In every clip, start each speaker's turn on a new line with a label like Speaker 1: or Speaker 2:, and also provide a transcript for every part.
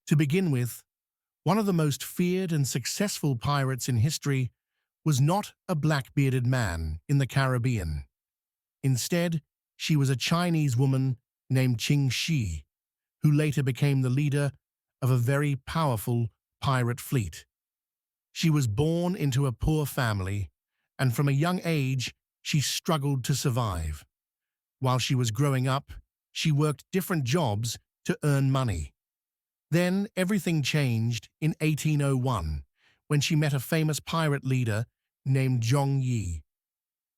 Speaker 1: To begin with, one of the most feared and successful pirates in history was not a black-bearded man in the Caribbean. Instead, she was a Chinese woman named Qing Shi, who later became the leader of a very powerful pirate fleet. She was born into a poor family, and from a young age, she struggled to survive. While she was growing up, she worked different jobs to earn money. Then everything changed in 1801 when she met a famous pirate leader named Zhong Yi.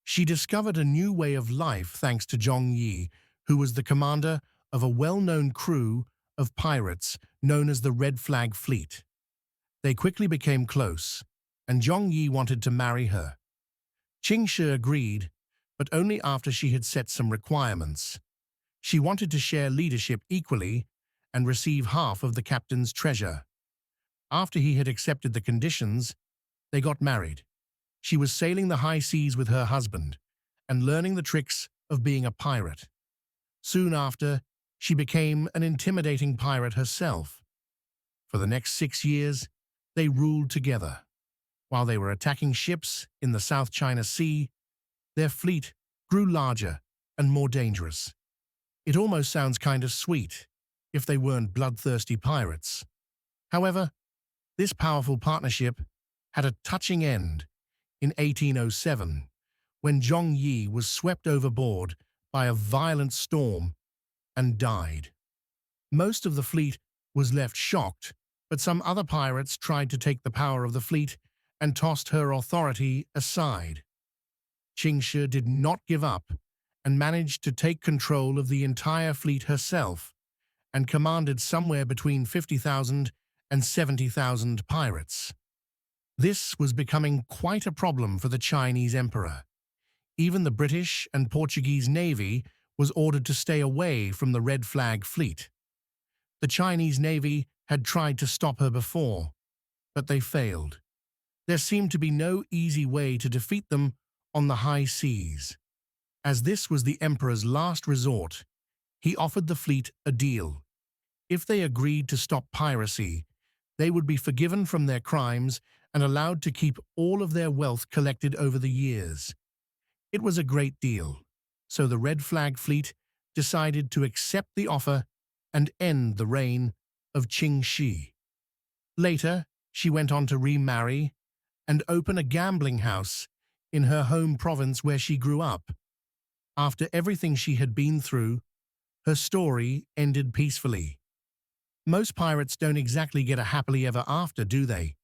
Speaker 1: She discovered a new way of life thanks to Zhong Yi, who was the commander of a well-known crew of pirates known as the Red Flag Fleet. They quickly became close, and Zhong Yi wanted to marry her. Qing Shi agreed, but only after she had set some requirements. She wanted to share leadership equally and receive half of the captain's treasure. After he had accepted the conditions, they got married. She was sailing the high seas with her husband and learning the tricks of being a pirate. Soon after, she became an intimidating pirate herself. For the next 6 years, they ruled together. While they were attacking ships in the South China Sea, their fleet grew larger and more dangerous. It almost sounds kind of sweet if they weren't bloodthirsty pirates. However, this powerful partnership had a touching end in 1807 when Zhong Yi was swept overboard by a violent storm and died. Most of the fleet was left shocked, but some other pirates tried to take the power of the fleet and tossed her authority aside. Qing Shi did not give up and managed to take control of the entire fleet herself and commanded somewhere between 50,000 and 70,000 pirates. This was becoming quite a problem for the Chinese emperor. Even the British and Portuguese navy was ordered to stay away from the Red Flag Fleet. The Chinese navy had tried to stop her before, but they failed. There seemed to be no easy way to defeat them on the high seas. As this was the emperor's last resort, he offered the fleet a deal. If they agreed to stop piracy, they would be forgiven from their crimes and allowed to keep all of their wealth collected over the years. It was a great deal, so the Red Flag Fleet decided to accept the offer and end the reign of Qing Shi. Later, she went on to remarry and open a gambling house in her home province where she grew up. After everything she had been through, her story ended peacefully. Most pirates don't exactly get a happily ever after, do they?